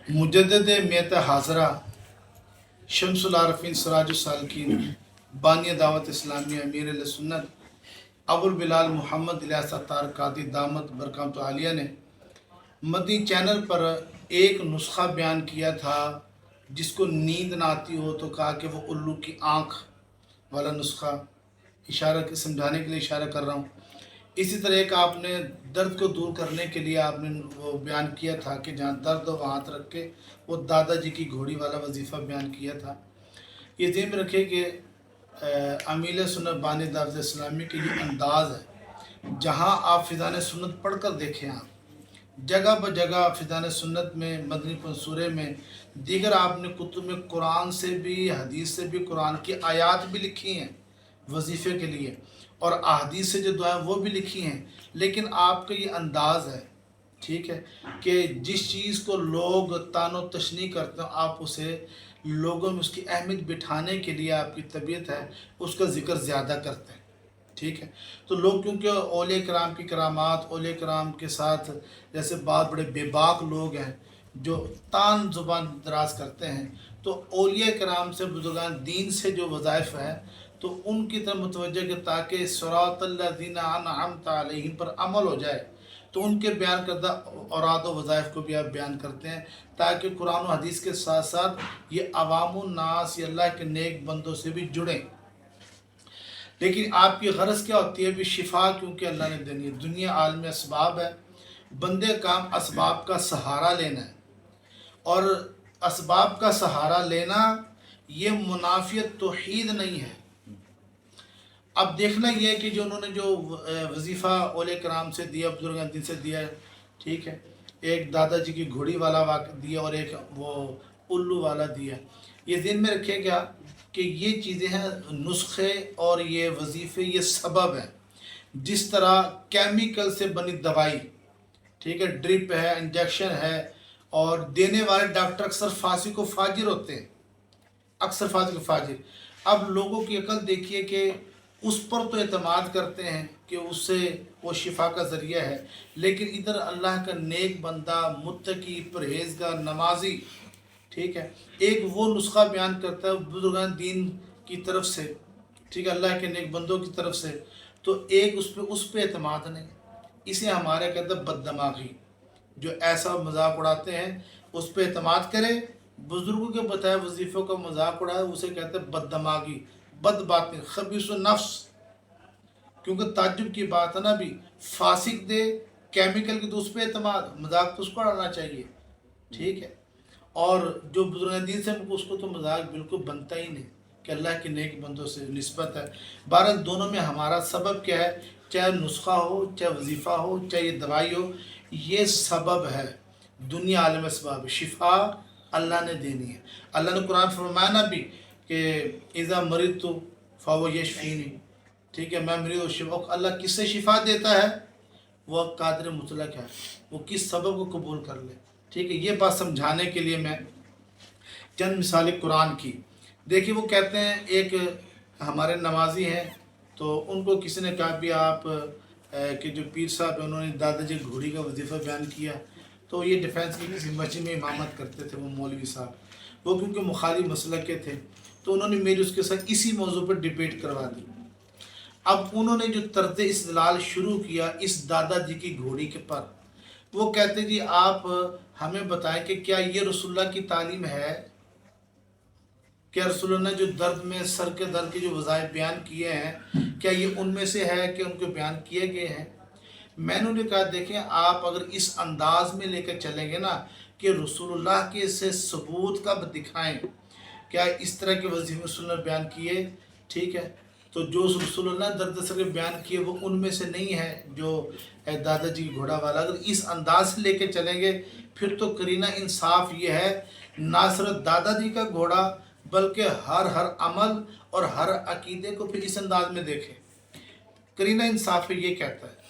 मुजद्दिद मियत हाज़रा शम्सुल आरफीन सिराजुल सालिकीन बानी दावत इस्लामी अमीर अहले सुन्नत अबुल बिलाल मोहम्मद इलियास अत्तार कादी दामत बरकामत आलिया ने मदी चैनल पर एक नुस्खा बयान किया था, जिसको नींद ना आती हो तो कहा कि वो उल्लू की आँख वाला नुस्खा, इशारा के समझाने के लिए इशारा कर रहा हूँ। इसी तरह एक आपने दर्द को दूर करने के लिए आपने वो बयान किया था कि जहाँ दर्द हो वहाँ हाथ रख के वो दादाजी की घोड़ी वाला वजीफ़ा बयान किया था। ये ध्यान में रखें कि अमील सुन्नत बानी दावत इस्लामी के ये अंदाज़ है, जहाँ आप फ़िज़ान सुन्नत पढ़ कर देखें, आप जगह ब जगह फ़िज़ान सुन्नत में, मदनी मंसूरे में, दीगर आपने कुतुब में कुरान से भी हदीस से भी कुरान की आयात भी लिखी हैं वजीफ़े के लिए, और अहादीस से जो दुआएं वो भी लिखी हैं। लेकिन आपका ये अंदाज़ है, ठीक है, कि जिस चीज़ को लोग तानो तशनी करते हैं, आप उसे लोगों में उसकी अहमियत बिठाने के लिए आपकी तबीयत है उसका ज़िक्र ज़्यादा करते हैं, ठीक है। तो लोग क्योंकि औलिया कराम की करामात, औलिया कराम के साथ जैसे बहुत बड़े बेबाक लोग हैं जो तान ज़ुबान दराज करते हैं, तो औलिया कराम से, बुजुर्गान दीन से जो वज़ाइफ हैं तो उनकी तरफ मुतवज्जह कि ताकि सिरातल्लज़ीना अनअमता अलैहिम पर अमल हो जाए, तो उनके बयान करदा औराद व वज़ाइफ को भी आप बयान करते हैं, ताकि कुरान और हदीस के साथ साथ ये अवामुन नास, ये अल्लाह के नेक बंदों से भी जुड़ें। लेकिन आपकी गरज क्या होती है भी शिफा, क्योंकि अल्लाह ने देनी है। दुनिया आलम असबाब है, बंदे काम असबाब का सहारा लेना है, और असबाब का सहारा लेना ये मुनाफियत तौहीद नहीं है। अब देखना ये है कि जो उन्होंने जो वजीफ़ा औलिया कराम से दिया, बुजुर्ग दिन से दिया, ठीक है, एक दादाजी की घोड़ी वाला वाक़ दिया और एक वो उल्लू वाला दिया। ये ज़हन में रखिएगा कि ये चीज़ें हैं नुस्खे, और ये वजीफ़े ये सबब हैं। जिस तरह केमिकल से बनी दवाई, ठीक है, ड्रिप है, इंजेक्शन है, और देने वाले डॉक्टर अक्सर फासी को फाजिर होते हैं, अक्सर फाजिल को फाजिर। अब लोगों की अकल देखिए कि उस पर तो एतमाद करते हैं कि उससे वो शिफा का ज़रिया है, लेकिन इधर अल्लाह का नेक बंदा, मुत्तकी, परहेज़गार, नमाजी, ठीक है, एक वो नुस्खा बयान करता है बुजुर्गान दीन की तरफ से, ठीक है, अल्लाह के नेक बंदों की तरफ से, तो एक उस पर एतमाद नहीं। इसे हमारे कहते हैं बददमागी। जो ऐसा मजाक उड़ाते हैं उस पर एतमाद करे, बुजुर्गों के बताए वजीफ़ों का मजाक उड़ाए, उसे कहते हैं बददमागी, बद बातें, खबीस नफ्स। क्योंकि ताज्जुब की बात है ना, भी फासिक दे केमिकल की, तो उस पर एतमाद, मजाक तो उसको उड़ाना चाहिए, ठीक है। और जो बुजुर्ग दीन से उसको तो मजाक बिल्कुल बनता ही नहीं कि अल्लाह के नेक बंदों से निस्बत है। बहरहाल दोनों में हमारा सबब क्या है, चाहे नुस्खा हो, चाहे वजीफ़ा हो, चाहे ये दवाई हो, ये सबब है। दुनिया आलम असबाब, शिफा अल्लाह ने देनी है। अल्लाह ने कुरान फरमाया ना भी कि इज़ा मरिद तो फ़ाव यशफ़ीनी, ठीक है, मैं मरीद और शिफा। अल्लाह किससे शिफा देता है, वह कादिर मुतलक है, वो किस सबब को कबूल कर ले, ठीक है। ये बात समझाने के लिए मैं चंद मिसालें कुरान की। देखिए वो कहते हैं, एक हमारे नमाजी हैं, तो उनको किसी ने कहा भी आप कि जो पीर साहब हैं उन्होंने दादाजी घोड़ी का वजीफ़ा बयान किया, तो ये डिफेंस की किसी मस्जिद में इमामत करते थे वो मौलवी साहब, वो क्योंकि मुखालिफ मसलक के थे, तो उन्होंने मेरी उसके साथ इसी मौजू पर डिबेट करवा दी। अब उन्होंने जो तर्ज इस्तिदलाल शुरू किया इस दादाजी की घोड़ी के पर, वो कहते जी आप हमें बताएं कि क्या ये रसूलुल्लाह की तालीम है, क्या रसूलुल्लाह ने जो दर्द में, सर के दर्द के जो वज़ाइफ बयान किए हैं, क्या ये उनमें से है कि उनको बयान किए गए हैं। मैंने उन्हें कहा देखें, आप अगर इस अंदाज में लेकर चलेंगे ना कि रसूलुल्लाह के से सबूत कब दिखाएं, क्या इस तरह के वजीफ़े रसूलुल्लाह ने बयान किए, ठीक है, तो जो रसूलुल्लाह ने दर्द सर के बयान किए वो उनमें से नहीं है जो दादाजी की घोड़ा वाला। अगर इस अंदाज से लेके चलेंगे फिर तो करीना इंसाफ ये है, ना सिर्फ दादाजी का घोड़ा बल्कि हर अमल और हर अकीदे को फिर इस अंदाज में देखें। करीना इंसाफ ये कहता है।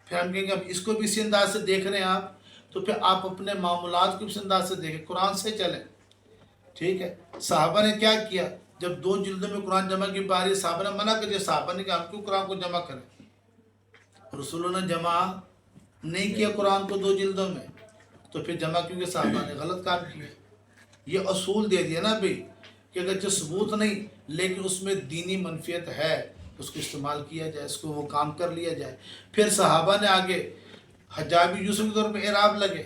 फिर हम कहेंगे अब इसको भी इसी अंदाज से देख रहे हैं आप, तो फिर आप अपने मामूलात को इस अंदाज से देखें, कुरान से चलें, ठीक है। साहबा ने क्या किया, जब 2 जिल्दों में कुरान जमा की बारी, साहबा ने मना कर दिया, साहबा ने कहा हम क्यों कुरान को जमा करें, रसूलों ने जमा नहीं किया कुरान को 2 जिल्दों में, تو پھر جمع کیوں کہ صحابہ نے غلط کام کیا. یہ اصول دے دیا نا ابھی کہ اگر جو ثبوت نہیں لیکن اس میں دینی منفیت ہے اس کو استعمال کیا جائے، اس کو وہ کام کر لیا جائے. پھر صحابہ نے آگے حجاج بن یوسف کے طور پہ اعراب لگے،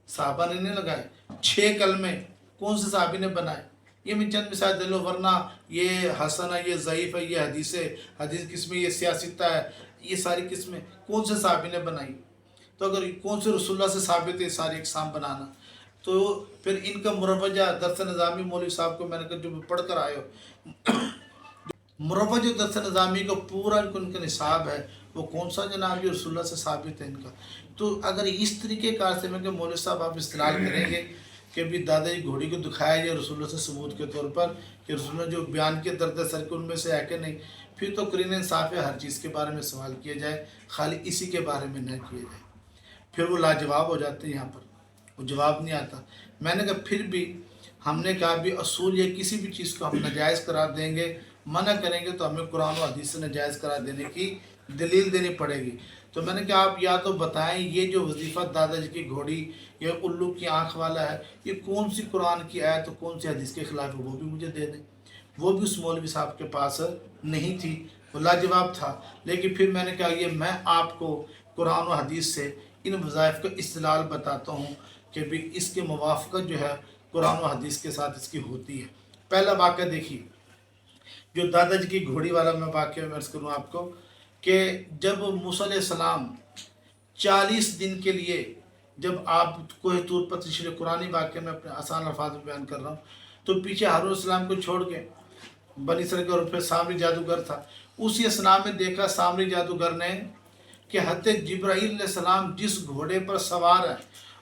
صحابہ نے نہیں لگائے. 6 کلمے کون سے صحابی نے بنائے؟ یہ میں چند مثال دے لو، ورنہ یہ حسن ہے، یہ ضعیف ہے، یہ حدیث قسمیں، یہ سیاستہ ہے، یہ ساری قسمیں کون سے صحابی نے بنائی؟ تو اگر کون سے رسول اللہ سے ثابت ہے ساری اقسام بنانا، تو پھر ان کا مروجہ درس نظامی مولوی صاحب کو میں نے کہا جو پڑھ کر آئے ہو، مروج درس نظامی کا پورا ان کا نصاب ہے، وہ کون سا جناب یہ رسول اللہ سے ثابت ہے ان کا. تو اگر اس طریقے کار سے میں کہ مولوی صاحب آپ استدلال کریں گے کہ بھی دادا جی گھوڑی کو دکھایا جائے رسول اللہ سے ثبوت کے طور پر کہ رسول اللہ جو بیان کے درد سر کے ان میں سے ہے کہ نہیں، پھر تو قرین انصاف ہے ہر چیز کے بارے میں سوال کیا جائے، خالی اسی کے بارے میں نہ کیا جائے. پھر وہ لاجواب ہو جاتے ہیں، یہاں پر وہ جواب نہیں آتا. میں نے کہا پھر بھی ہم نے کہا بھی اصول یا کسی بھی چیز کو ہم ناجائز قرار دیں گے، منع کریں گے تو ہمیں قرآن و حدیث سے ناجائز قرار دینے کی دلیل دینی پڑے گی. تو میں نے کہا آپ یا تو بتائیں یہ جو وظیفہ دادا جی کی گھوڑی یا الو کی آنکھ والا ہے یہ کون سی قرآن کی آیت تو کون سی حدیث کے خلاف ہے، وہ بھی مجھے دے دیں. وہ بھی اس مولوی صاحب کے پاس نہیں تھی، وہ لاجواب تھا. لیکن پھر میں نے کہا یہ میں آپ کو قرآن و حدیث سے ان وظائف کا استدلال بتاتا ہوں کہ بھی اس کے موافقت جو ہے قرآن و حدیث کے ساتھ اس کی ہوتی ہے. پہلا واقعہ دیکھیے جو دادا جی کی گھوڑی والا میں واقعہ عرض کروں آپ کو کہ جب موسیٰ علیہ السلام 40 دن کے لیے جب آپ کوہ طور پر تشریف، قرآنی واقعہ میں اپنے آسان الفاظ میں بیان کر رہا ہوں، تو پیچھے ہارون علیہ السلام کو چھوڑ کے بنی اسرائیل کا، اور پھر سامری جادوگر تھا. اسی اسنا میں دیکھا سامری جادوگر نے کہ حضرت جبرائیل علیہ السلام جس گھوڑے پر سوار ہے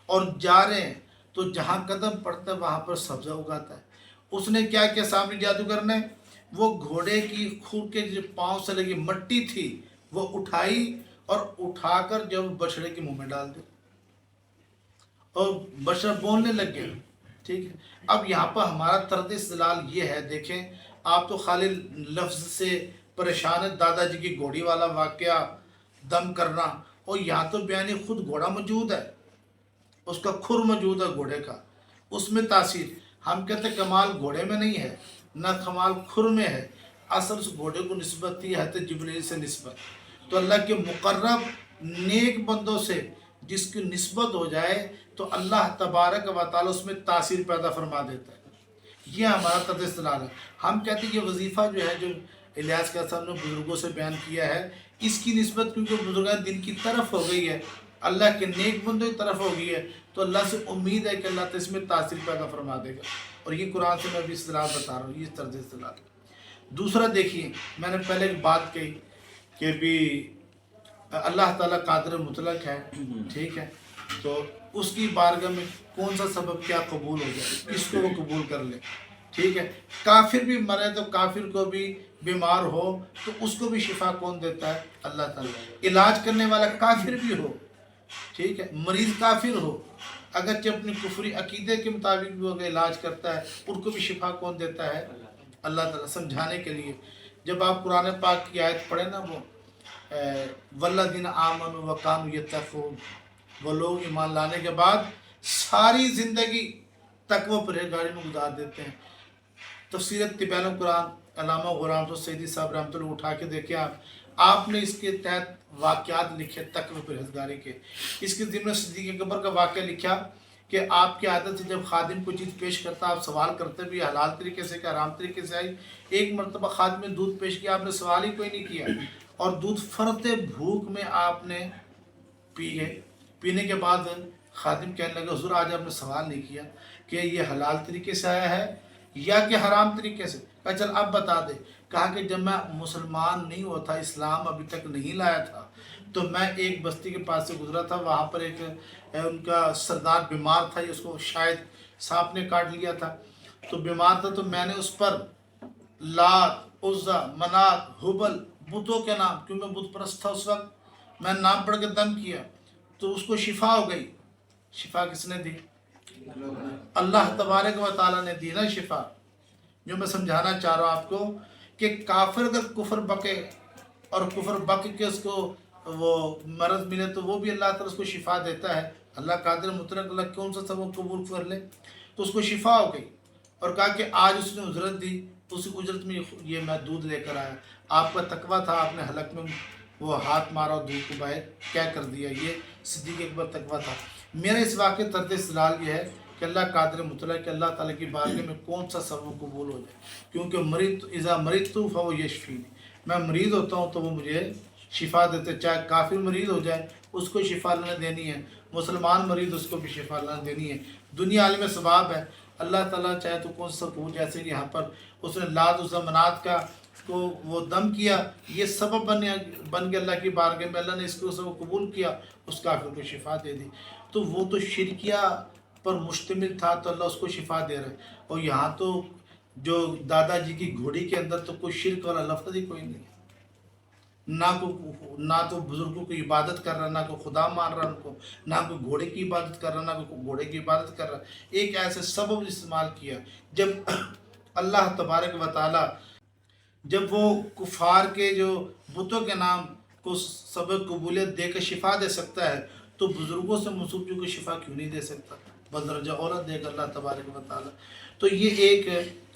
اور جا رہے ہیں تو جہاں قدم پڑتا ہے وہاں پر سبزہ اگاتا ہے. اس نے کیا کیا سامری جادوگر نے؟ وہ گھوڑے کی کھور کے جو پاؤں سے لگی مٹی تھی وہ اٹھائی اور اٹھا کر جب بچڑے کے منہ میں ڈال دی اور بچڑا بولنے لگ گیا. ٹھیک ہے، اب یہاں پر ہمارا طرز استدلال یہ ہے، دیکھیں آپ تو خالی لفظ سے پریشان ہے، دادا جی کی گھوڑی والا واقعہ دم کرنا، اور یہاں تو بیانی خود گھوڑا موجود ہے، اس کا کھر موجود ہے گھوڑے کا، اس میں تاثیر. ہم کہتے ہیں کمال گھوڑے میں نہیں ہے، نہ کمال کھر میں ہے، اصل اس گھوڑے کو نسبت تھی حضرت جبرائیل سے نسبت. تو اللہ کے مقرب نیک بندوں سے جس کی نسبت ہو جائے تو اللہ تبارک و تعالی اس میں تاثیر پیدا فرما دیتا ہے. یہ ہمارا طرز استدلال ہے. ہم کہتے ہیں یہ وظیفہ جو ہے جو الیاس کا صاحب نے بزرگوں سے بیان کیا ہے، اس کی نسبت کیونکہ بزرگان دن کی طرف ہو گئی ہے، اللہ کے نیک بندوں کی طرف ہو گئی ہے، تو اللہ سے امید ہے کہ اللہ تعالی اس میں تاثیر پیدا فرما دے گا. اور یہ قرآن سے میں بھی استدلال بتا رہا ہوں، یہ طرز استدلال. دوسرا دیکھیے میں نے پہلے ایک بات کہی کہ بھی اللہ تعالیٰ قادر مطلق ہے، ٹھیک ہے، تو اس کی بارگاہ میں کون سا سبب کیا قبول ہو جائے، کس کو وہ قبول کر لے. ٹھیک ہے، کافر بھی مرے تو کافر کو بھی بیمار ہو تو اس کو بھی شفا کون دیتا ہے؟ اللہ تعالیٰ. علاج کرنے والا کافر بھی ہو، ٹھیک ہے، مریض کافر ہو، اگرچہ اپنی کفری عقیدے کے مطابق بھی وہ علاج کرتا ہے، ان کو بھی شفا کون دیتا ہے؟ اللہ تعالیٰ. سمجھانے کے لیے جب آپ قرآن پاک کی آیت پڑھیں نا، وہ والذین آمنوا وکانوا یتقون، وہ لوگ ایمان لانے کے بعد ساری زندگی تقوی پرہیزگاری میں گزار دیتے ہیں. تفسیر طبیان القرآن علامہ غلام رحمت سیدی صاحب رحمۃ اللہ اٹھا کے دیکھیں آپ نے اس کے تحت واقعات لکھے تقوی پرہیزگاری کے. اس کے ضمن صدیق اکبر کا واقعہ لکھا کہ آپ کی عادت سے جب خادم کو چیز پیش کرتا آپ سوال کرتے بھی حلال طریقے سے کہ حرام طریقے سے آئی. ایک مرتبہ خادم نے دودھ پیش کیا، آپ نے سوال ہی کوئی نہیں کیا اور دودھ فرتے بھوک میں آپ نے پی گئے. پینے کے بعد خادم کہنے لگا حضور آج آپ نے سوال نہیں کیا کہ یہ حلال طریقے سے آیا ہے یا کہ حرام طریقے سے. کہا چل اب بتا دے. کہا کہ جب میں مسلمان نہیں ہوا تھا، اسلام ابھی تک نہیں لایا تھا، تو میں ایک بستی کے پاس سے گزرا تھا، وہاں پر ایک ان کا سردار بیمار تھا، اس کو شاید سانپ نے کاٹ لیا تھا، تو بیمار تھا، تو میں نے اس پر لات، عزا، منات، حبل بتوں کے نام، کیونکہ میں بت پرست تھا اس وقت، میں نام پڑھ کے دم کیا تو اس کو شفا ہو گئی. شفا کس نے دی؟ اللہ تبارک و تعالیٰ نے دی نا شفا. جو میں سمجھانا چاہ رہا ہوں آپ کو کہ کافر اگر کفر بکے اور کفر بک کے اس کو वो मर्द मिले तो वो भी अल्लाह ताला उसको शिफा देता है। अल्लाह कादिर मुतलक, अल्लाह कौन सा सबक कबूल कर ले, तो उसको शिफा हो गई। और कहा कि आज उसने उजरत दी, उस उजरत में ये मैं दूध लेकर आया। आपका तकवा था, आपने हलक में वो हाथ मारा और दूध को बाहर क्या कर दिया, ये सिद्दीक़ अकबर तकवा था। मेरा इस वाक़े तर्ज इस्तेदलाल ये है कि अल्लाह कादिर मुतलक, अल्लाह ताला की बारगाह में कौन सा सबक कबूल हो जाए, क्योंकि मरीद इज़ा मरीदतु फहुव यशफ़ीनी, मैं मरीज़ होता हूँ तो वो मुझे शिफा देते। चाहे काफिर मरीज़ हो जाए उसको शिफा अल्लाह ने देनी है, मुसलमान मरीज़ उसको भी शिफा अल्लाह ने देनी है। दुनिया आलिम सवाब है, अल्लाह ताला चाहे तो कौन सा कबूल, जैसे कि यहाँ पर उसने लात उज़्ज़ा मनात का को वो दम किया, ये सबब बन के अल्लाह की बारगाह में अल्लाह ने इसको सब कबूल किया, उस काफिर को शिफा दे दी। तो वो तो शिरकिया पर मुश्तमिल था, तो अल्लाह उसको शिफा दे रहा है। और यहाँ तो जो दादाजी की घोड़ी के अंदर तो कोई शिरक वाला लफ्ज़ ही कोई नहीं है, ना तो बुजुर्गों की इबादत कर रहा, ना को खुदा मान रहा उनको, ना कोई घोड़े की इबादत कर रहा, ना कोई घोड़े की इबादत कर रहा। एक ऐसे सबब इस्तेमाल किया जब अल्लाह तबारक व ताला जब वो कुफार के जो बुतों के नाम को सबक कबूलियत दे कर शिफा दे सकता है, तो बुज़ुर्गों से मसूफियों को शिफा क्यों नहीं दे सकता, बदरजा औरत देगा अल्लाह तबारक व ताला। तो ये एक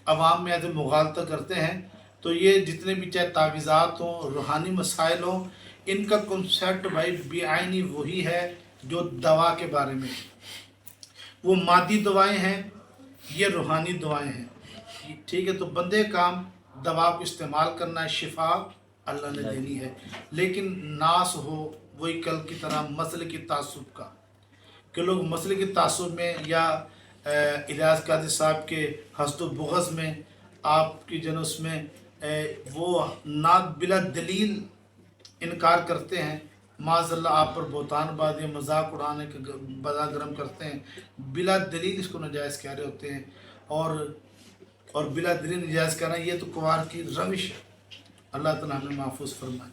अवाम में ऐसे मुगालता करते हैं। तो ये जितने भी चाहे तावीज़ात हों, रूहानी मसाइल हों, इनका कॉन्सेप्ट भाई बेआइनी वही है जो दवा के बारे में। वो मादी दवाएं हैं, ये रूहानी दवाएं हैं, ठीक है। तो बंदे काम दवा को इस्तेमाल करना है, शिफा अल्लाह ने देनी है, लेकिन नास हो वही कल की तरह मसले की तासुब का, कि लोग मसले की तासुब में या इलियास कादी साहब के हसद बुग़ज़ में आपकी जन उसमें वो ना बिला दलील इनकार करते हैं, माज़अल्लाह आप पर बोतानबाज़ी मजाक उड़ाने के बजा गर्म करते हैं, बिला दलील इसको नाजायज़ कह रहे होते हैं। और बिला दलील नाजायज़ कहना ये तो कुवार की रविश है। अल्लाह ताला हमें महफूज फरमाए।